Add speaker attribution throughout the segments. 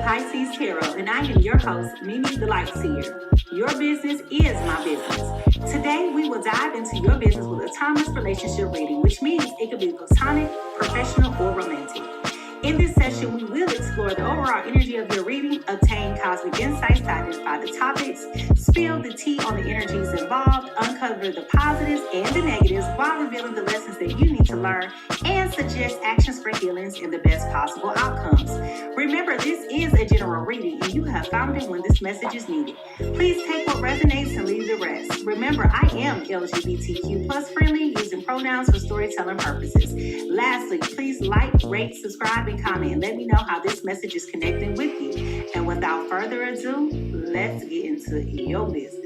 Speaker 1: Pisces Tarot, and I am your host, Mimi the Lightseer. Your business is my business. Today, we will dive into your business with a timeless relationship reading, which means it could be platonic, professional, or romantic. In this session, we will explore the overall energy of your reading, obtain cosmic insights to identify the topics, spill the tea on the energies involved, uncover the positives and the negatives while revealing the lessons that you need to learn, and suggest actions for healings and the best possible outcomes. Remember, this is a general reading, and you have found it when this message is needed. Please take what resonates and leave the rest. Remember, I am LGBTQ plus friendly, using pronouns for storytelling purposes. Lastly, please like, rate, subscribe, and comment, and let me know how this message is connecting with you. And without further ado, let's get into your business.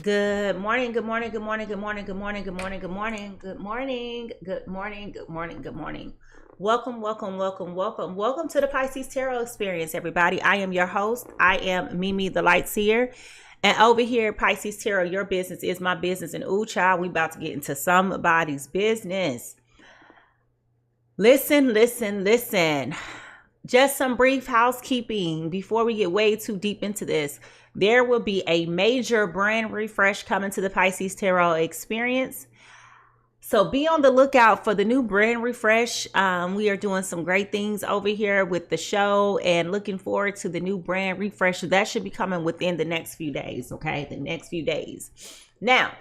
Speaker 1: Good morning, good morning, good morning, good morning, good morning, good morning, good morning, good morning, good morning, good morning, good morning. Welcome, welcome, welcome, welcome. Welcome to the Pisces Tarot Experience, everybody. I am your host. I am Mimi the Lightseer. And over here, Pisces Tarot, your business is my business. And ooh, child, we about to get into somebody's business. Listen, listen, listen. Just some brief housekeeping before we get way too deep into this. There will be a major brand refresh coming to the Pisces Tarot Experience. So be on the lookout for the new brand refresh. We are doing some great things over here with the show and looking forward to the new brand refresh. That should be coming within the next few days, okay? The next few days. Now,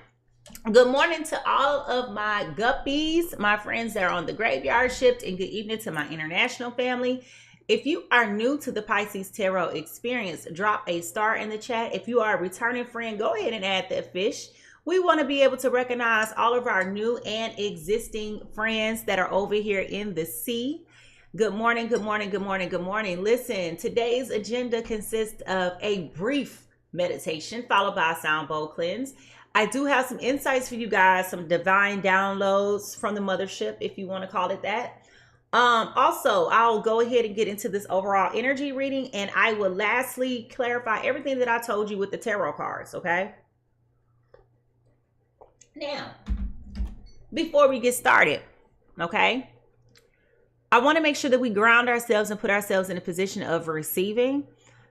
Speaker 1: good morning to all of my guppies, my friends that are on the graveyard shift, and good evening to my international family. If you are new to the Pisces Tarot Experience, drop a star in the chat. If you are a returning friend, go ahead and add that fish. We want to be able to recognize all of our new and existing friends that are over here in the sea. Good morning, good morning, good morning, good morning. Listen, today's agenda consists of a brief meditation followed by a sound bowl cleanse. I do have some insights for you guys, some divine downloads from the mothership, if you want to call it that. Also, I'll go ahead and get into this overall energy reading, and I will lastly clarify everything that I told you with the tarot cards, okay? Now, before we get started, okay, I want to make sure that we ground ourselves and put ourselves in a position of receiving.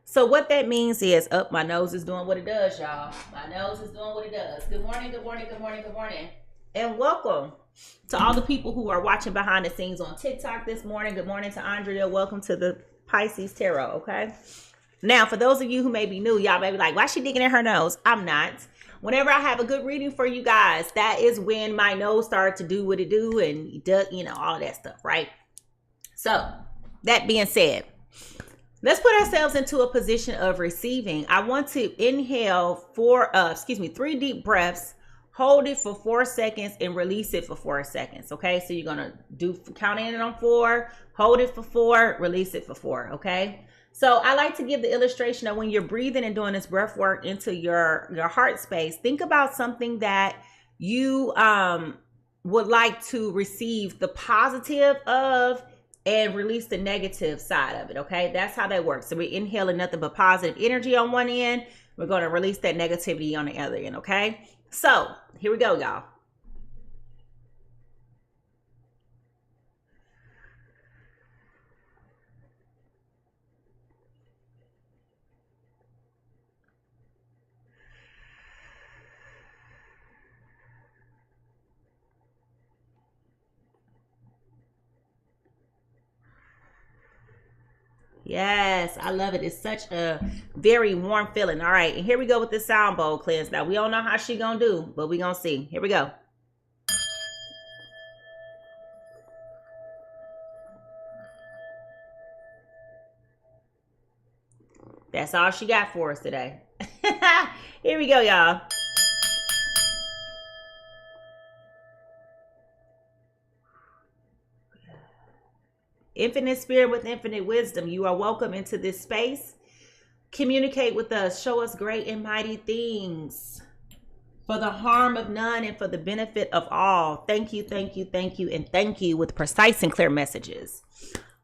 Speaker 1: So what that means is, my nose is doing what it does, y'all. My nose is doing what it does. Good morning, good morning, good morning, good morning. And welcome to all the people who are watching behind the scenes on TikTok this morning. Good morning to Andrea. Welcome to the Pisces Tarot, okay? Now, for those of you who may be new, y'all may be like, why is she digging in her nose? I'm not. Whenever I have a good reading for you guys, that is when my nose starts to do what it do and does, all of that stuff, right? So, that being said, let's put ourselves into a position of receiving. I want to inhale 3 deep breaths. Hold it for 4 seconds and release it for 4 seconds. Okay, so you're gonna count in on 4, hold it for 4, release it for 4. Okay, so I like to give the illustration of when you're breathing and doing this breath work into your heart space. Think about something that you would like to receive the positive of and release the negative side of it. Okay, that's how that works. So we're inhaling nothing but positive energy on one end. We're going to release that negativity on the other end. Okay, so here we go, y'all. Yes, I love it. It's such a very warm feeling. All right, and here we go with the sound bowl cleanse. Now, we don't know how she gonna do, but we gonna see. Here we go. That's all she got for us today. Here we go, y'all. Infinite spirit with infinite wisdom, you are welcome into this space. Communicate with us. Show us great and mighty things for the harm of none and for the benefit of all. Thank you, thank you, thank you, and thank you with precise and clear messages.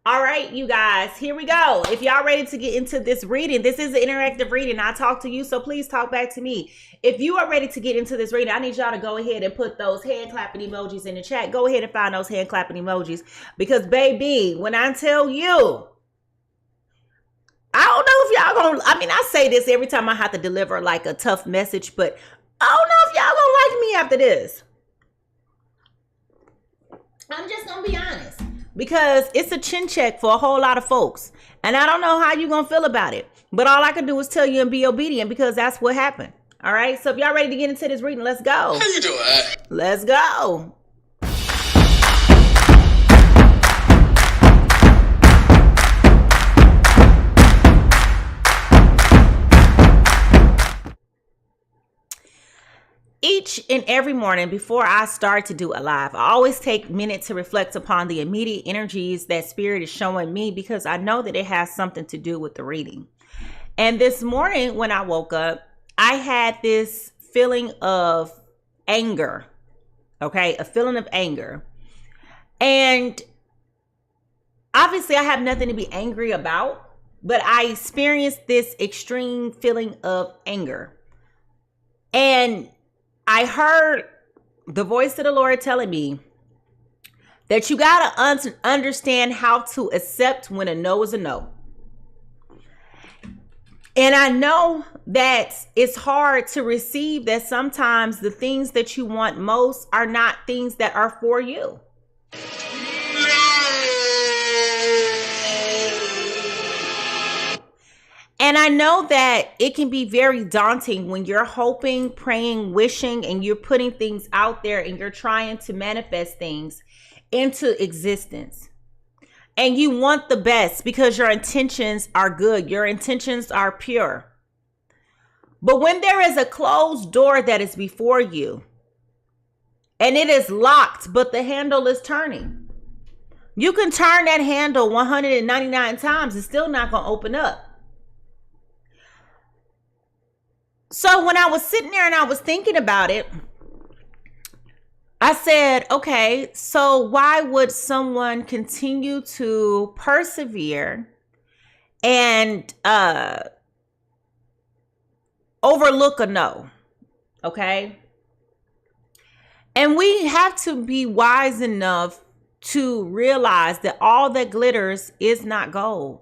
Speaker 1: All right, you guys, here we go. If y'all ready to get into this reading, this is an interactive reading. I talk to you, so please talk back to me. If you are ready to get into this reading, I need y'all to go ahead and put those hand clapping emojis in the chat. Go ahead and find those hand clapping emojis. Because, baby, when I tell you, I don't know if y'all gonna, I mean, I say this every time I have to deliver like a tough message, but I don't know if y'all gonna like me after this. I'm just gonna be honest. Because it's a chin check for a whole lot of folks. And I don't know how you're going to feel about it. But all I can do is tell you and be obedient because that's what happened. All right. So if y'all ready to get into this reading, let's go. How you doing? Let's go. Each and every morning before I start to do a live, I always take a minute to reflect upon the immediate energies that spirit is showing me because I know that it has something to do with the reading. And this morning when I woke up, I had this feeling of anger. Okay, a feeling of anger. And obviously I have nothing to be angry about, but I experienced this extreme feeling of anger. And I heard the voice of the Lord telling me that you got to understand how to accept when a no is a no. And I know that it's hard to receive that sometimes the things that you want most are not things that are for you. And I know that it can be very daunting when you're hoping, praying, wishing, and you're putting things out there and you're trying to manifest things into existence. And you want the best because your intentions are good. Your intentions are pure. But when there is a closed door that is before you and it is locked, but the handle is turning, you can turn that handle 199 times. It's still not going to open up. So when I was sitting there and I was thinking about it, I said, okay, so why would someone continue to persevere and overlook a no? Okay. And we have to be wise enough to realize that all that glitters is not gold.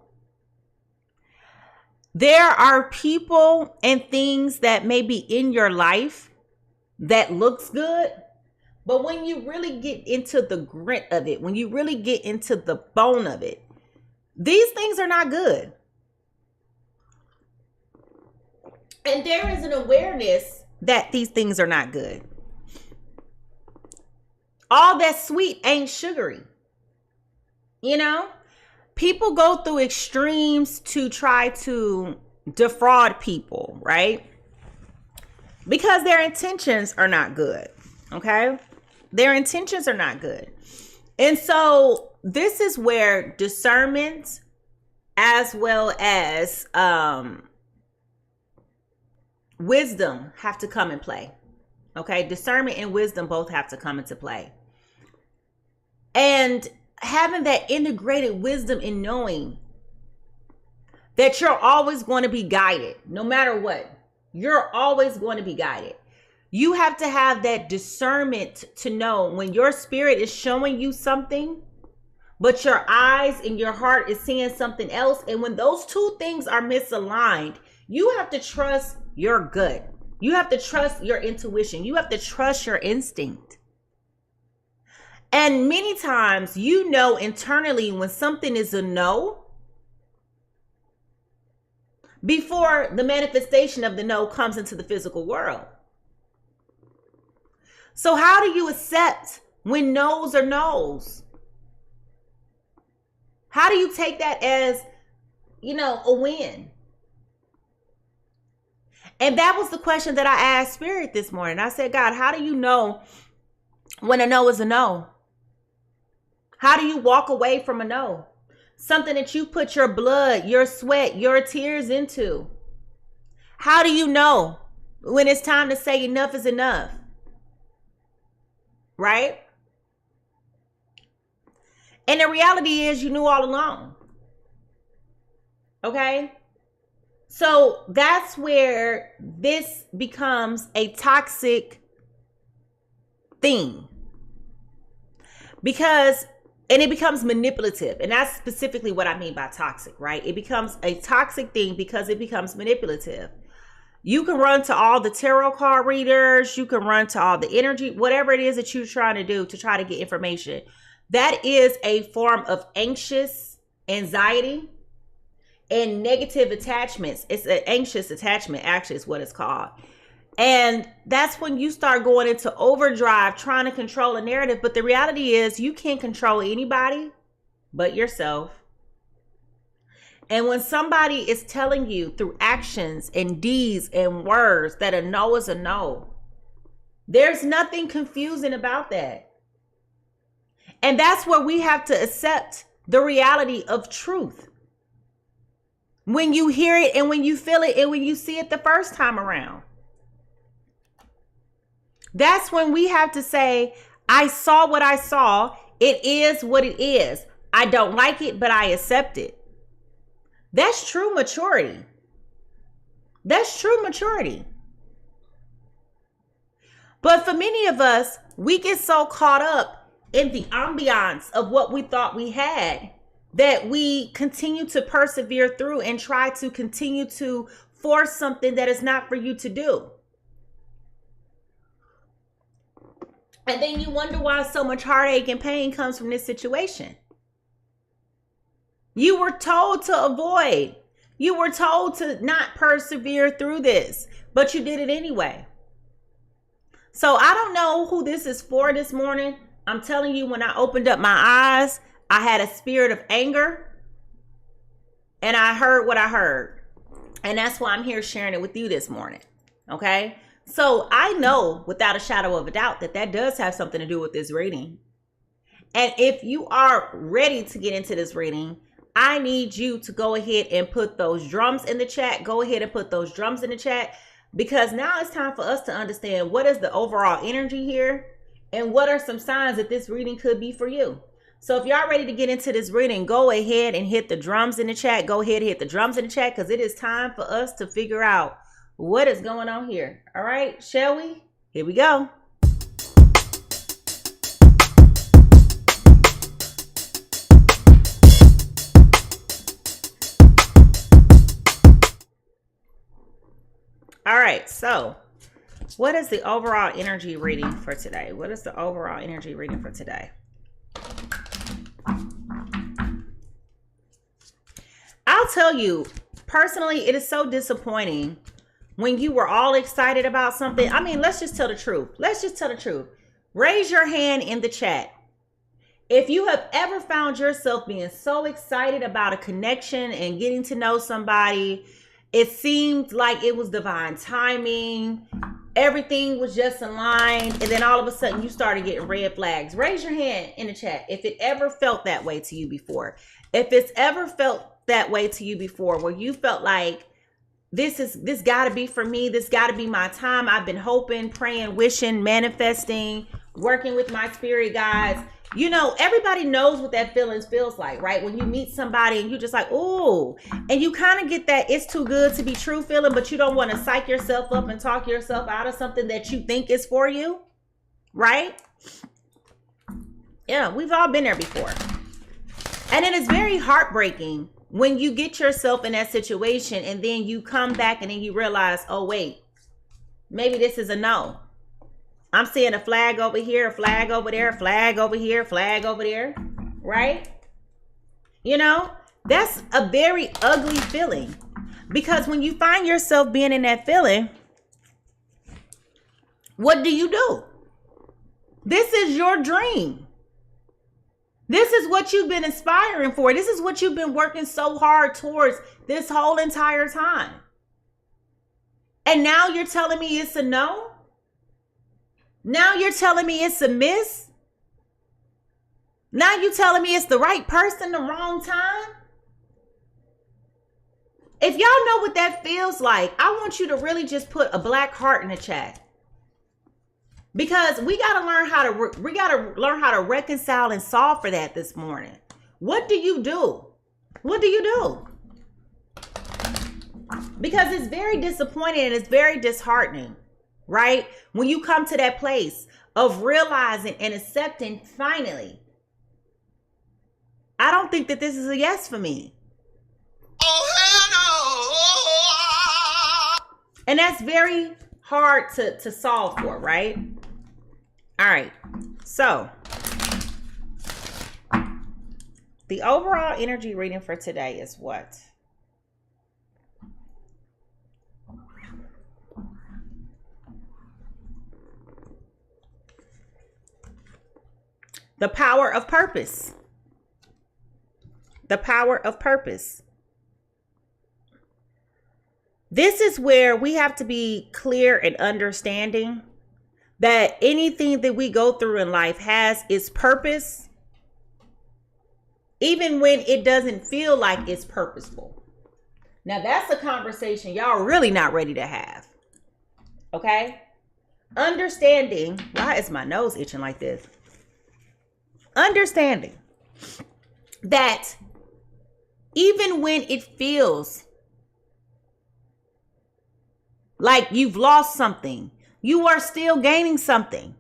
Speaker 1: There are people and things that may be in your life that looks good, but when you really get into the grit of it, when you really get into the bone of it, these things are not good. And there is an awareness that these things are not good. All that sweet ain't sugary. You know? People go through extremes to try to defraud people, right? Because their intentions are not good, okay? Their intentions are not good. And so this is where discernment as well as wisdom have to come in play, okay? Discernment and wisdom both have to come into play. And having that integrated wisdom in knowing that you're always going to be guided, no matter what, you're always going to be guided. You have to have that discernment to know when your spirit is showing you something, but your eyes and your heart is seeing something else. And when those two things are misaligned, you have to trust your gut. You have to trust your intuition. You have to trust your instinct. And many times, you know internally when something is a no before the manifestation of the no comes into the physical world. So how do you accept when no's are no's? How do you take that as, you know, a win? And that was the question that I asked Spirit this morning. I said, God, how do you know when a no is a no? How do you walk away from a no? Something that you put your blood, your sweat, your tears into. How do you know when it's time to say enough is enough? Right? And the reality is you knew all along. Okay? So that's where this becomes a toxic thing. And it becomes manipulative. And that's specifically what I mean by toxic, right? It becomes a toxic thing because it becomes manipulative. You can run to all the tarot card readers. You can run to all the energy, whatever it is that you're trying to do to try to get information. That is a form of anxious anxiety and negative attachments. It's an anxious attachment, actually, is what it's called. And that's when you start going into overdrive, trying to control a narrative. But the reality is you can't control anybody but yourself. And when somebody is telling you through actions and deeds and words that a no is a no, there's nothing confusing about that. And that's where we have to accept the reality of truth. When you hear it and when you feel it and when you see it the first time around. That's when we have to say, I saw what I saw. It is what it is. I don't like it, but I accept it. That's true maturity. That's true maturity. But for many of us, we get so caught up in the ambiance of what we thought we had that we continue to persevere through and try to continue to force something that is not for you to do. And then you wonder why so much heartache and pain comes from this situation. You were told to avoid. You were told to not persevere through this, but you did it anyway. So I don't know who this is for this morning. I'm telling you, when I opened up my eyes, I had a spirit of anger and I heard what I heard. And that's why I'm here sharing it with you this morning. Okay? So I know without a shadow of a doubt that that does have something to do with this reading. And if you are ready to get into this reading, I need you to go ahead and put those drums in the chat. Go ahead and put those drums in the chat, because now it's time for us to understand what is the overall energy here and what are some signs that this reading could be for you. So if y'all ready to get into this reading, go ahead and hit the drums in the chat. Go ahead and hit the drums in the chat, because it is time for us to figure out what is going on here. All right, shall we? Here we go. All right, so what is the overall energy reading for today? What is the overall energy reading for today? I'll tell you, personally, it is so disappointing when you were all excited about something. I mean, let's just tell the truth. Let's just tell the truth. Raise your hand in the chat if you have ever found yourself being so excited about a connection and getting to know somebody. It seemed like it was divine timing. Everything was just aligned. And then all of a sudden you started getting red flags. Raise your hand in the chat if it ever felt that way to you before. If it's ever felt that way to you before, where you felt like this got to be for me. This got to be my time. I've been hoping, praying, wishing, manifesting, working with my spirit guides. You know, everybody knows what that feels like, right? When you meet somebody and you're just like, oh, and you kind of get that it's too good to be true feeling, but you don't want to psych yourself up and talk yourself out of something that you think is for you, right? Yeah, we've all been there before. And it is very heartbreaking when you get yourself in that situation and then you come back and then you realize, oh, wait, maybe this is a no. I'm seeing a flag over here, a flag over there, a flag over here, a flag over there, right? You know, that's a very ugly feeling, because when you find yourself being in that feeling, what do? This is your dream. This is what you've been aspiring for. This is what you've been working so hard towards this whole entire time. And now you're telling me it's a no? Now you're telling me it's a miss? Now you telling me it's the right person, the wrong time? If y'all know what that feels like, I want you to really just put a black heart in the chat. Because we gotta learn how to reconcile and solve for that this morning. What do you do? What do you do? Because it's very disappointing and it's very disheartening, right? When you come to that place of realizing and accepting finally, I don't think that this is a yes for me. Oh, hell no. And that's very hard to solve for, right? All right. So, the overall energy reading for today is what? The power of purpose. The power of purpose. This is where we have to be clear and understanding that anything that we go through in life has its purpose, even when it doesn't feel like it's purposeful. Now, that's a conversation y'all really not ready to have. Okay? Understanding. Why is my nose itching like this? Understanding that even when it feels like you've lost something, you are still gaining something.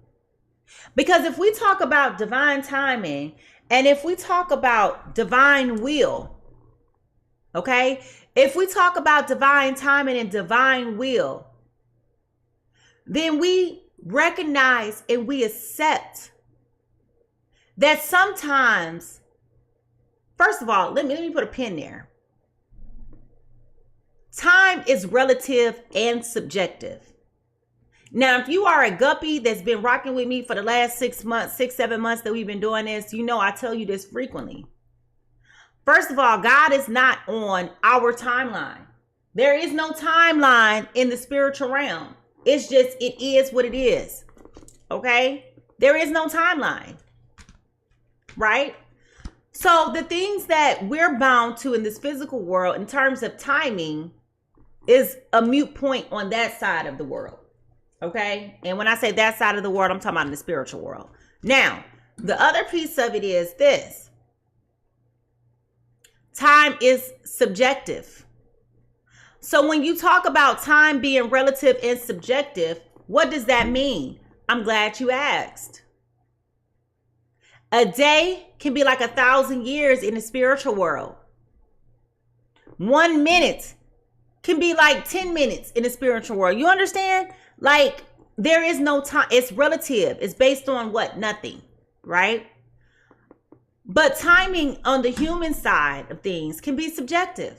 Speaker 1: Because if we talk about divine timing and if we talk about divine will, okay? If we talk about divine timing and divine will, then we recognize and we accept that sometimes, first of all, let me put a pin there. Time is relative and subjective. Now, if you are a guppy that's been rocking with me for the last 6 months, 7 months that we've been doing this, you know I tell you this frequently. First of all, God is not on our timeline. There is no timeline in the spiritual realm. It's just, it is what it is. Okay? There is no timeline. Right? So the things that we're bound to in this physical world in terms of timing is a mute point on that side of the world. Okay? And when I say that side of the world, I'm talking about in the spiritual world. Now, the other piece of it is this. Time is subjective. So when you talk about time being relative and subjective, what does that mean? I'm glad you asked. A day can be like 1,000 years in the spiritual world. 1 minute can be like 10 minutes in the spiritual world. You understand? Like, there is no time. It's relative. It's based on what? Nothing, right? But timing on the human side of things can be subjective.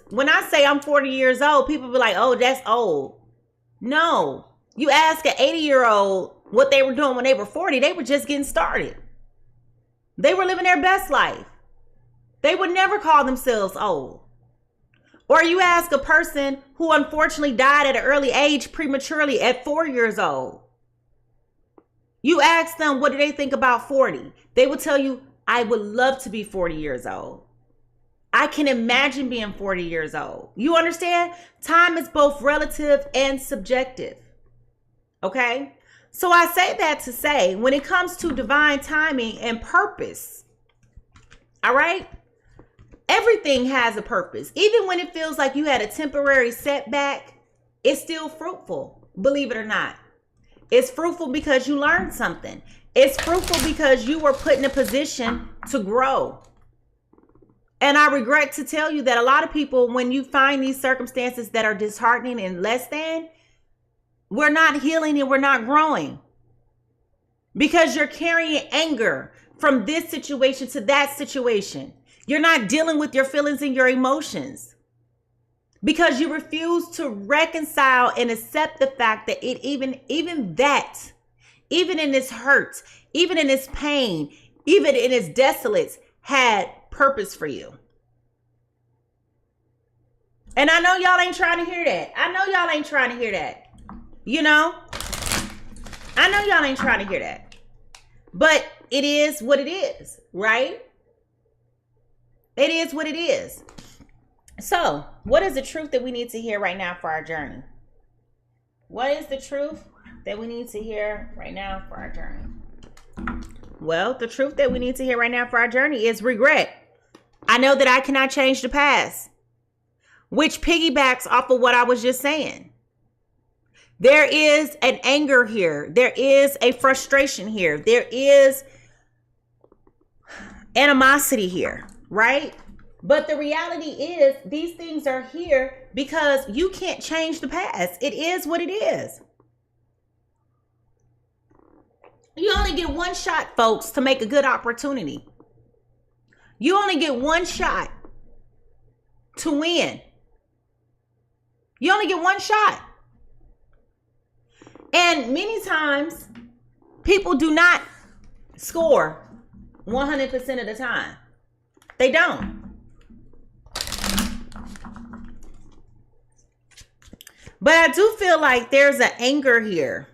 Speaker 1: When I say I'm 40 years old, people be like, oh, that's old. No. You ask an 80-year-old what they were doing when they were 40, they were just getting started. They were living their best life. They would never call themselves old. Or you ask a person who unfortunately died at an early age prematurely at 4 years old. You ask them, what do they think about 40? They will tell you, I would love to be 40 years old. I can imagine being 40 years old. You understand? Time is both relative and subjective. Okay? So I say that to say, when it comes to divine timing and purpose, all right? Everything has a purpose. Even when it feels like you had a temporary setback, it's still fruitful, believe it or not. It's fruitful because you learned something. It's fruitful because you were put in a position to grow. And I regret to tell you that a lot of people, when you find these circumstances that are disheartening and less than, we're not healing and we're not growing. Because you're carrying anger from this situation to that situation. You're not dealing with your feelings and your emotions. Because you refuse to reconcile and accept the fact that even in its hurt, even in its pain, even in its desolates, had purpose for you. And I know y'all ain't trying to hear that. I know y'all ain't trying to hear that. You know? I know y'all ain't trying to hear that. But it is what it is, right? It is what it is. So, what is the truth that we need to hear right now for our journey? What is the truth that we need to hear right now for our journey? Well, the truth that we need to hear right now for our journey is regret. I know that I cannot change the past, which piggybacks off of what I was just saying. There is an anger here. There is a frustration here. There is animosity here, right? But the reality is these things are here because you can't change the past. It is what it is. You only get one shot, folks, to make a good opportunity. You only get one shot to win. You only get one shot. And many times, people do not score 100% of the time. They don't. But I do feel like there's an anger here.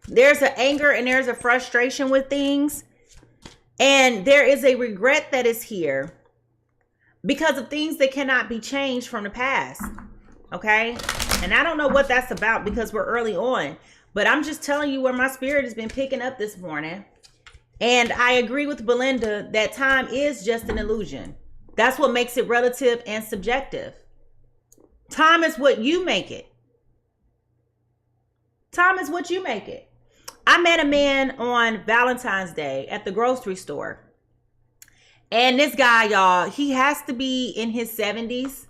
Speaker 1: There's an anger and there's a frustration with things. And there is a regret that is here because of things that cannot be changed from the past. Okay? And I don't know what that's about because we're early on. But I'm just telling you where my spirit has been picking up this morning. And I agree with Belinda that time is just an illusion. That's what makes it relative and subjective. Time is what you make it. Time is what you make it. I met a man on Valentine's Day at the grocery store. And this guy, y'all, he has to be in his 70s.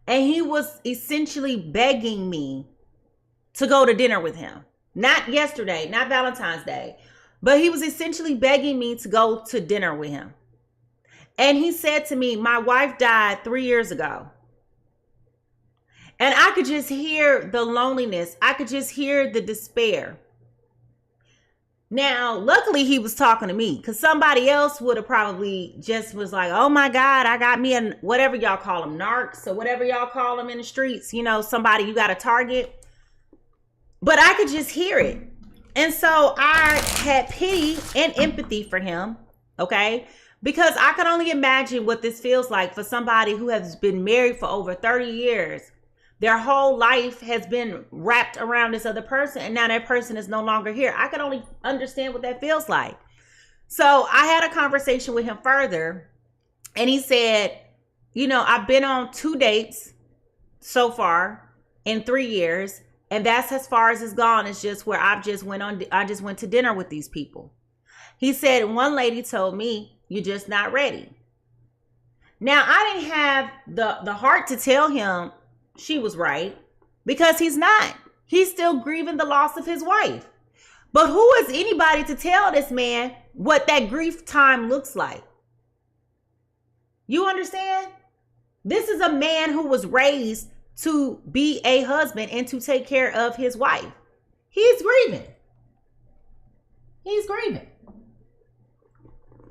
Speaker 1: And he was essentially begging me to go to dinner with him. Not yesterday, not Valentine's Day. But he was essentially begging me to go to dinner with him. And he said to me, my wife died 3 years ago. And I could just hear the loneliness. I could just hear the despair. Now, luckily he was talking to me because somebody else would have probably just was like, oh my God, I got me a whatever y'all call them, narcs or whatever y'all call them in the streets. You know, somebody you got to target. But I could just hear it. And so I had pity and empathy for him. Okay. Because I can only imagine what this feels like for somebody who has been married for over 30 years. Their whole life has been wrapped around this other person, and now that person is no longer here. I can only understand what that feels like. So I had a conversation with him further, and he said, you know, I've been on 2 dates so far in 3 years, and that's as far as it's gone. It's just where I just went to dinner with these people. He said, one lady told me, you're just not ready. Now, I didn't have the heart to tell him she was right because he's not. He's still grieving the loss of his wife. But who is anybody to tell this man what that grief time looks like? You understand? This is a man who was raised to be a husband and to take care of his wife. He's grieving. He's grieving.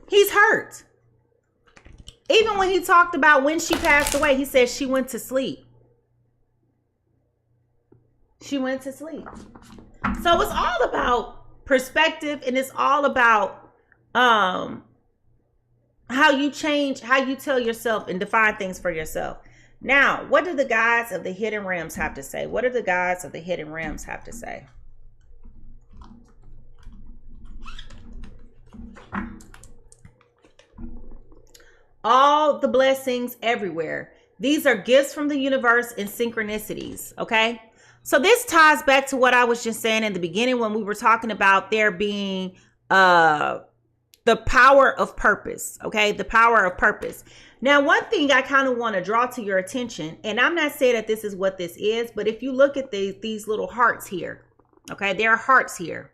Speaker 1: He's hurt. Even when he talked about when she passed away, he said she went to sleep. She went to sleep. So it's all about perspective, and it's all about how you change, how you tell yourself and define things for yourself. Now, what do the guides of the hidden realms have to say? What do the guides of the hidden realms have to say? All the blessings everywhere. These are gifts from the universe and synchronicities, okay? So this ties back to what I was just saying in the beginning when we were talking about there being the power of purpose, okay? The power of purpose. Now, one thing I kind of want to draw to your attention, and I'm not saying that this is what this is, but if you look at these little hearts here, okay? There are hearts here.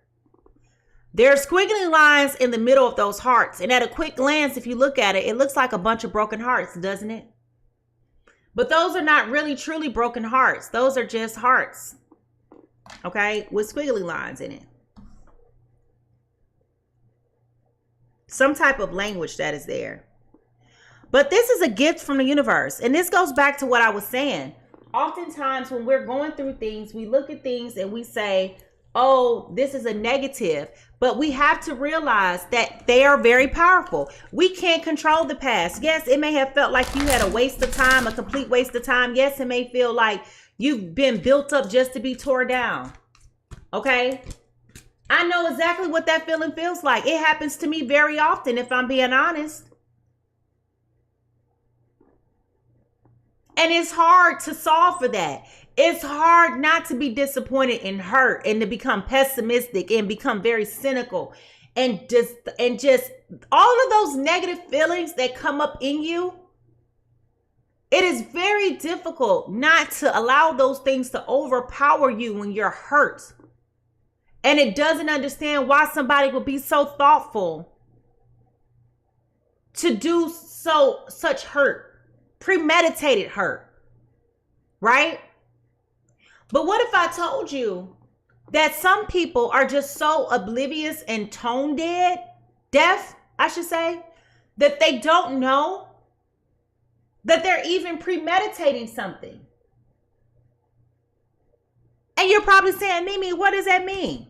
Speaker 1: There are squiggly lines in the middle of those hearts. And at a quick glance, if you look at it, it looks like a bunch of broken hearts, doesn't it? But those are not really truly broken hearts. Those are just hearts, okay, with squiggly lines in it. Some type of language that is there. But this is a gift from the universe. And this goes back to what I was saying. Oftentimes when we're going through things, we look at things and we say, oh, this is a negative. But we have to realize that they are very powerful. We can't control the past. Yes, it may have felt like you had a waste of time, a complete waste of time. Yes, it may feel like you've been built up just to be torn down. Okay? I know exactly what that feeling feels like. It happens to me very often, if I'm being honest. And it's hard to solve for that. It's hard not to be disappointed and hurt and to become pessimistic and become very cynical and just all of those negative feelings that come up in you. It is very difficult not to allow those things to overpower you when you're hurt. And it doesn't understand why somebody would be so thoughtful to do such hurt, premeditated hurt, right? But what if I told you that some people are just so oblivious and tone deaf, I should say, that they don't know that they're even premeditating something? And you're probably saying, Mimi, what does that mean?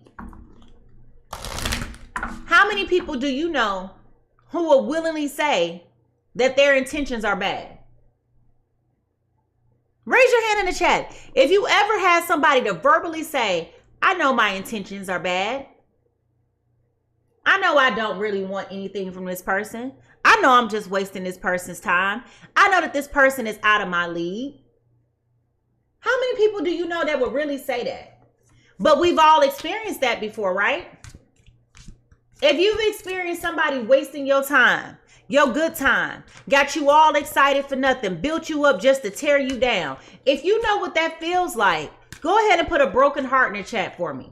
Speaker 1: How many people do you know who will willingly say that their intentions are bad? Raise your hand in the chat. If you ever had somebody to verbally say, I know my intentions are bad. I know I don't really want anything from this person. I know I'm just wasting this person's time. I know that this person is out of my league. How many people do you know that would really say that? But we've all experienced that before, right? If you've experienced somebody wasting your time, your good time, got you all excited for nothing, built you up just to tear you down. If you know what that feels like, go ahead and put a broken heart in the chat for me.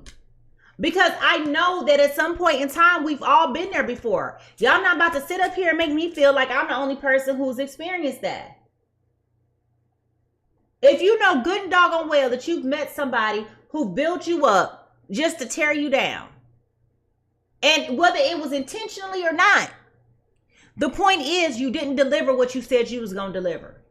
Speaker 1: Because I know that at some point in time, we've all been there before. Y'all not about to sit up here and make me feel like I'm the only person who's experienced that. If you know good and doggone well that you've met somebody who built you up just to tear you down, and whether it was intentionally or not, the point is you didn't deliver what you said you was going to deliver.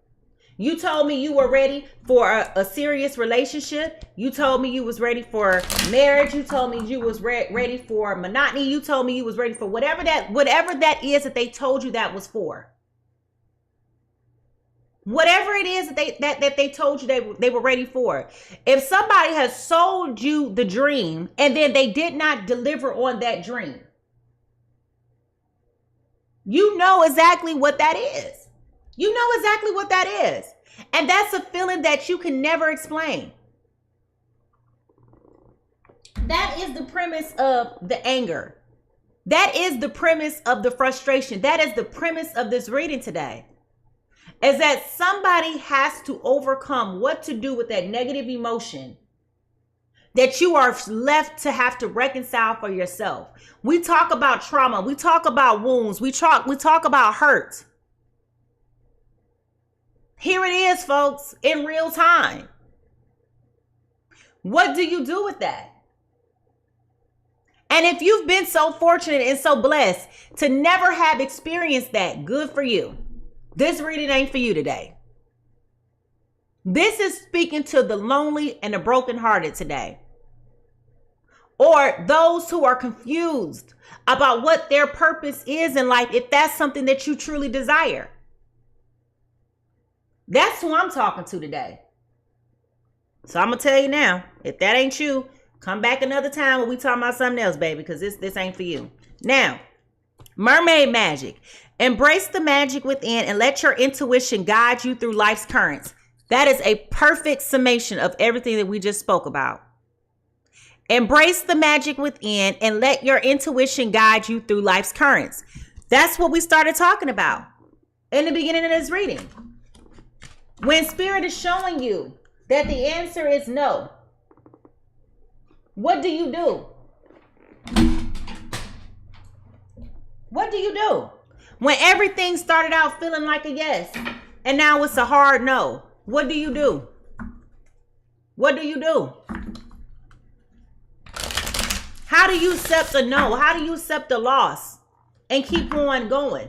Speaker 1: You told me you were ready for a serious relationship. You told me you was ready for marriage. You told me you was ready for monotony. You told me you was ready for whatever that is that they told you that was for. Whatever it is that they told you they were ready for. If somebody has sold you the dream and then they did not deliver on that dream, you know exactly what that is. You know exactly what that is. And that's a feeling that you can never explain. That is the premise of the anger. That is the premise of the frustration. That is the premise of this reading today. Is that somebody has to overcome what to do with that negative emotion that you are left to have to reconcile for yourself. We talk about trauma. We talk about wounds. We talk about hurt. Here it is, folks, in real time. What do you do with that? And if you've been so fortunate and so blessed to never have experienced that, good for you. This reading ain't for you today. This is speaking to the lonely and the brokenhearted today. Or those who are confused about what their purpose is in life, if that's something that you truly desire. That's who I'm talking to today. So I'm going to tell you now, if that ain't you, come back another time when we talk about something else, baby, because this ain't for you. Now, mermaid magic. Embrace the magic within and let your intuition guide you through life's currents. That is a perfect summation of everything that we just spoke about. Embrace the magic within and let your intuition guide you through life's currents. That's what we started talking about in the beginning of this reading. When spirit is showing you that the answer is no, what do you do? What do you do? When everything started out feeling like a yes, and now it's a hard no, what do you do? What do you do? How do you accept a no? How do you accept a loss and keep on going?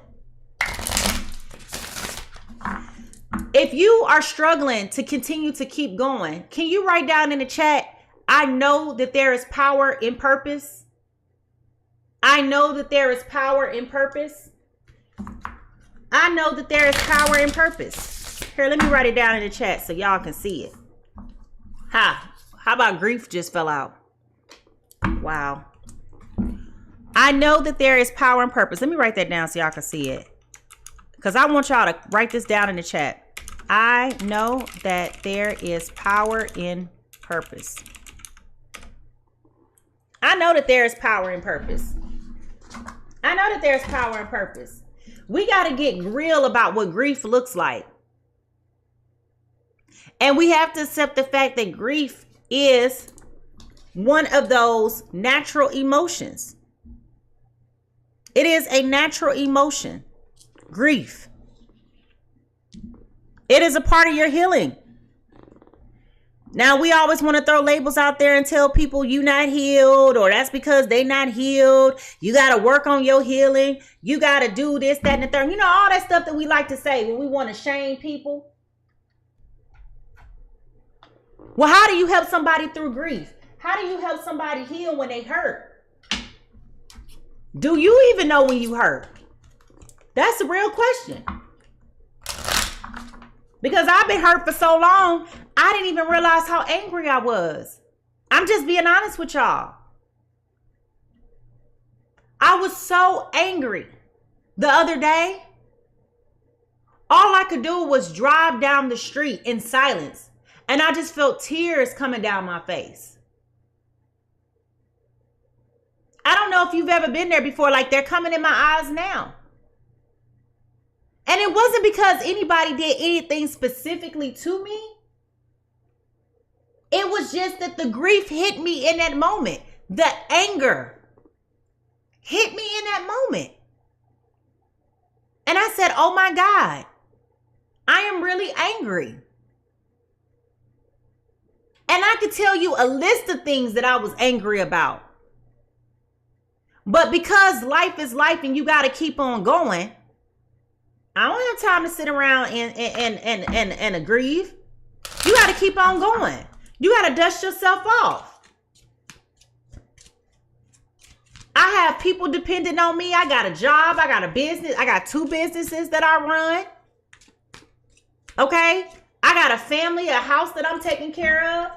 Speaker 1: If you are struggling to continue to keep going, can you write down in the chat, I know that there is power in purpose. I know that there is power in purpose. I know that there is power in purpose. Here, let me write it down in the chat so y'all can see it. How about grief just fell out? Wow. I know that there is power and purpose. Let me write that down so y'all can see it. Because I want y'all to write this down in the chat. I know that there is power in purpose. I know that there is power in purpose. I know that there's power and purpose. We got to get real about what grief looks like. And we have to accept the fact that grief is one of those natural emotions. It is a natural emotion. Grief. It is a part of your healing. Now, we always want to throw labels out there and tell people you not healed, or that's because they not healed. You got to work on your healing. You got to do this, that, and the third. You know, all that stuff that we like to say when we want to shame people. Well, how do you help somebody through grief? How do you help somebody heal when they hurt? Do you even know when you hurt? That's a real question. Because I've been hurt for so long, I didn't even realize how angry I was. I'm just being honest with y'all. I was so angry the other day. All I could do was drive down the street in silence. And I just felt tears coming down my face. I don't know if you've ever been there before. Like, they're coming in my eyes now. And it wasn't because anybody did anything specifically to me. It was just that the grief hit me in that moment. The anger hit me in that moment. And I said, oh my God, I am really angry. And I could tell you a list of things that I was angry about. But because life is life and you got to keep on going, I don't have time to sit around and grieve. You got to keep on going. You got to dust yourself off. I have people dependent on me. I got a job. I got a business. I got 2 businesses that I run. Okay? I got a family, a house that I'm taking care of.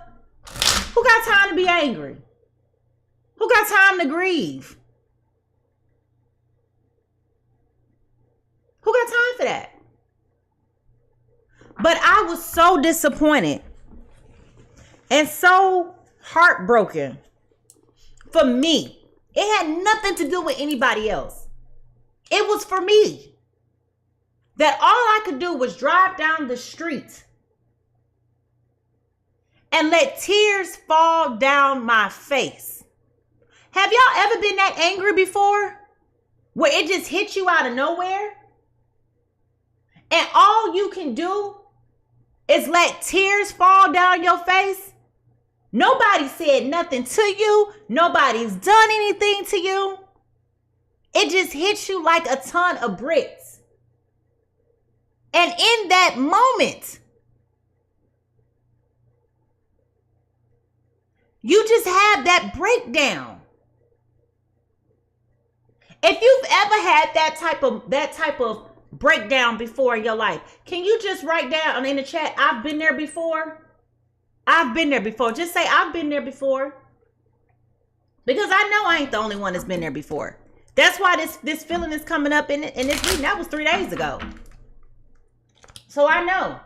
Speaker 1: Who got time to be angry? Who got time to grieve? Who got time for that? But I was so disappointed and so heartbroken for me. It had nothing to do with anybody else. It was for me. That all I could do was drive down the street and let tears fall down my face. Have y'all ever been that angry before? Where it just hit you out of nowhere? And all you can do is let tears fall down your face? Nobody said nothing to you. Nobody's done anything to you. It just hits you like a ton of bricks. And in that moment, you just have that breakdown. If you've ever had that type of breakdown before in your life, can you just write down in the chat, I've been there before? I've been there before. Just say, I've been there before. Because I know I ain't the only one that's been there before. That's why this feeling is coming up in this week. That was 3 days ago. So I know.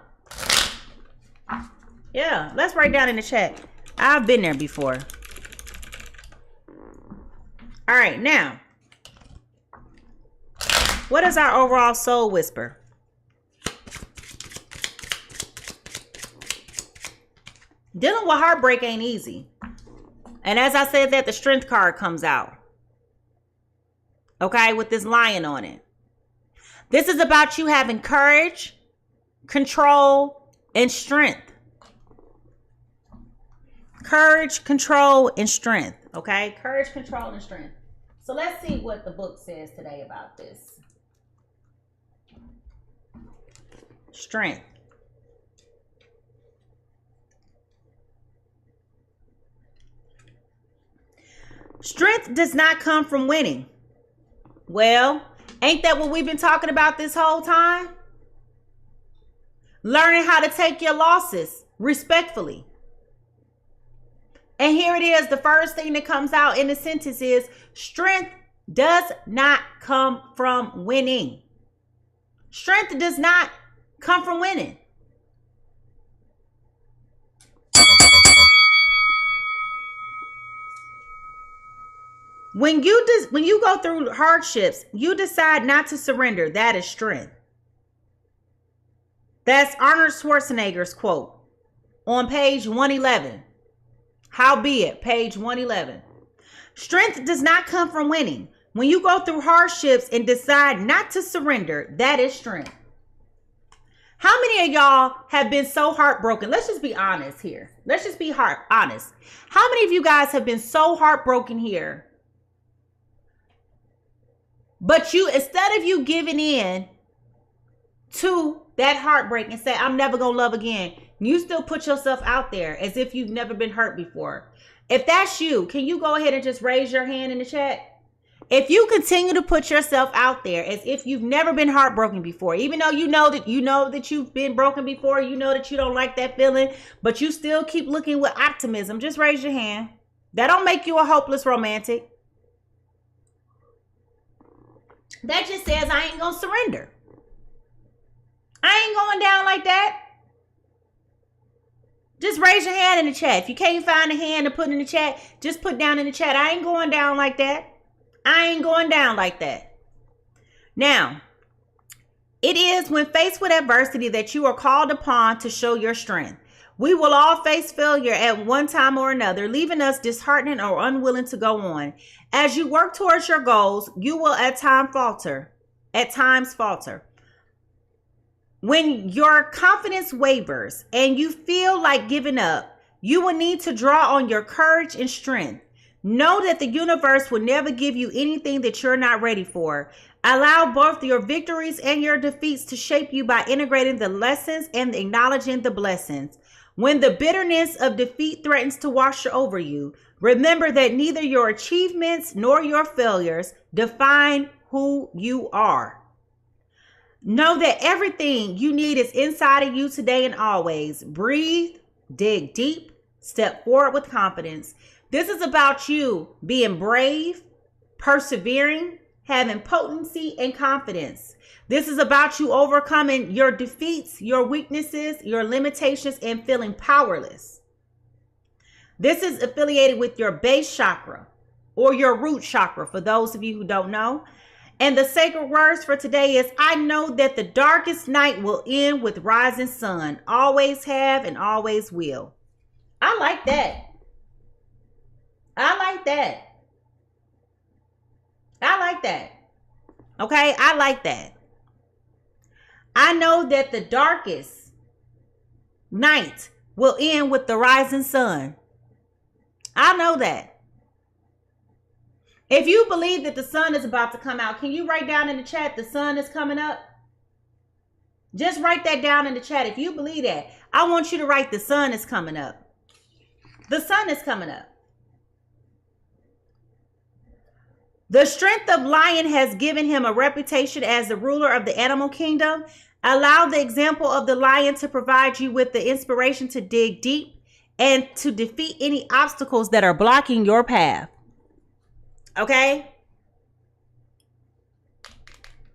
Speaker 1: Yeah, let's write down in the chat. I've been there before. All right, now. What is our overall soul whisper? Dealing with heartbreak ain't easy. And as I said that, the strength card comes out. Okay, with this lion on it. This is about you having courage, control, and strength. Courage, control, and strength. Okay, courage, control, and strength. So let's see what the book says today about this. Strength. Strength does not come from winning. Well, ain't that what we've been talking about this whole time? Learning how to take your losses respectfully. And here it is. The first thing that comes out in the sentence is strength does not come from winning. Strength does not come from winning. When you go through hardships, you decide not to surrender. That is strength. That's Arnold Schwarzenegger's quote on page 111. Howbeit, page 111. Strength does not come from winning. When you go through hardships and decide not to surrender, that is strength. How many of y'all have been so heartbroken? Let's just be honest here. Let's just be honest. How many of you guys have been so heartbroken here? But instead of you giving in to that heartbreak and say, I'm never going to love again, you still put yourself out there as if you've never been hurt before. If that's you, can you go ahead and just raise your hand in the chat? If you continue to put yourself out there as if you've never been heartbroken before, even though you know that you've been broken before, you know that you don't like that feeling, but you still keep looking with optimism, just raise your hand. That don't make you a hopeless romantic. That just says I ain't gonna surrender. I ain't going down like that. Just raise your hand in the chat. If you can't find a hand to put in the chat, just put down in the chat. I ain't going down like that. I ain't going down like that. Now, it is when faced with adversity that you are called upon to show your strength. We will all face failure at one time or another, leaving us disheartened or unwilling to go on. As you work towards your goals, you will at times falter. When your confidence wavers and you feel like giving up, you will need to draw on your courage and strength. Know that the universe will never give you anything that you're not ready for. Allow both your victories and your defeats to shape you by integrating the lessons and acknowledging the blessings. When the bitterness of defeat threatens to wash over you, remember that neither your achievements nor your failures define who you are. Know that everything you need is inside of you today and always. Breathe, dig deep, step forward with confidence. This is about you being brave, persevering, having potency and confidence. This is about you overcoming your defeats, your weaknesses, your limitations, and feeling powerless. This is affiliated with your base chakra or your root chakra for those of you who don't know. And the sacred words for today is, I know that the darkest night will end with rising sun. Always have and always will. I like that. I like that. I like that. Okay, I like that. I know that the darkest night will end with the rising sun. I know that. If you believe that the sun is about to come out, can you write down in the chat, the sun is coming up? Just write that down in the chat. If you believe that, I want you to write the sun is coming up. The sun is coming up. The strength of lion has given him a reputation as the ruler of the animal kingdom. Allow the example of the lion to provide you with the inspiration to dig deep and to defeat any obstacles that are blocking your path. Okay?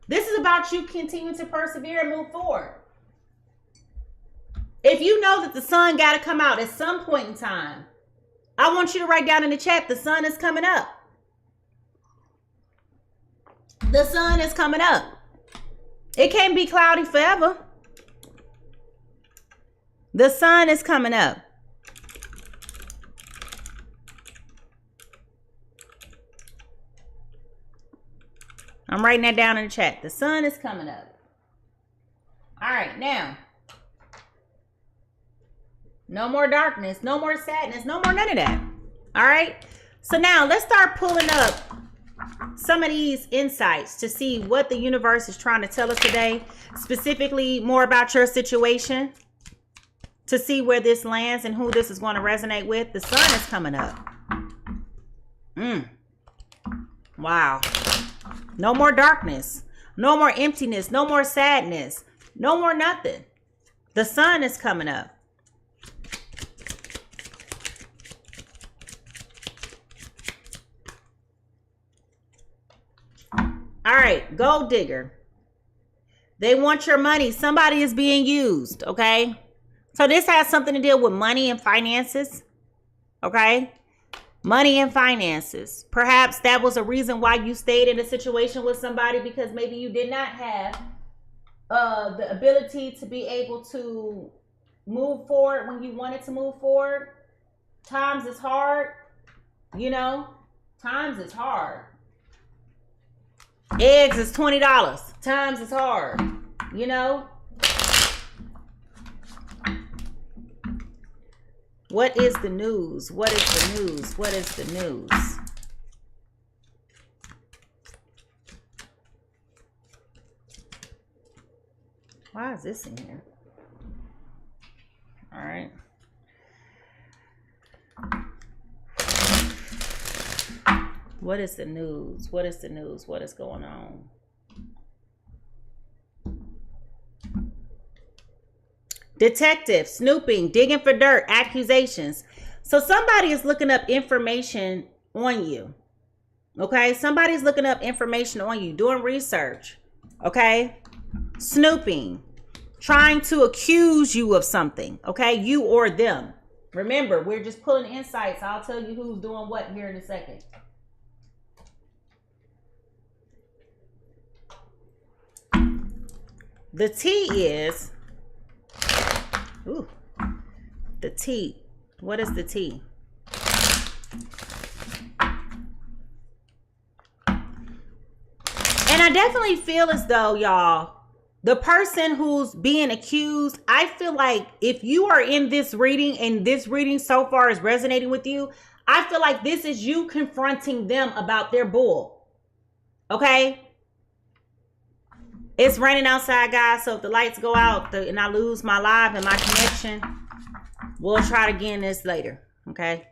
Speaker 1: This is about you continuing to persevere and move forward. If you know that the sun got to come out at some point in time, I want you to write down in the chat, the sun is coming up. The sun is coming up. It can't be cloudy forever. The sun is coming up. I'm writing that down in the chat. The sun is coming up. All right, now. No more darkness, no more sadness, no more none of that. All right. So now let's start pulling up some of these insights to see what the universe is trying to tell us today, specifically more about your situation, to see where this lands and who this is going to resonate with. The sun is coming up. Wow. No more darkness. No more emptiness. No more sadness. No more nothing. The sun is coming up. All right, gold digger. They want your money. Somebody is being used, okay? So this has something to deal with money and finances, okay? Money and finances. Perhaps that was a reason why you stayed in a situation with somebody, because maybe you did not have the ability to be able to move forward when you wanted to move forward. Times is hard, you know? Times is hard. Eggs is $20. Times is hard, you know? What is the news? What is the news? What is the news? Why is this in here? All right. What is the news? What is the news? What is going on? Detective, snooping, digging for dirt, accusations. So somebody is looking up information on you. Okay? Somebody's looking up information on you, doing research. Okay? Snooping, trying to accuse you of something. Okay? You or them. Remember, we're just pulling insights. I'll tell you who's doing what here in a second. The T is, ooh, the T. What is the T? And I definitely feel as though, y'all, the person who's being accused, I feel like if you are in this reading and this reading so far is resonating with you, I feel like this is you confronting them about their bull. Okay? It's raining outside, guys, so if the lights go out and I lose my live and my connection, we'll try to again this later, okay?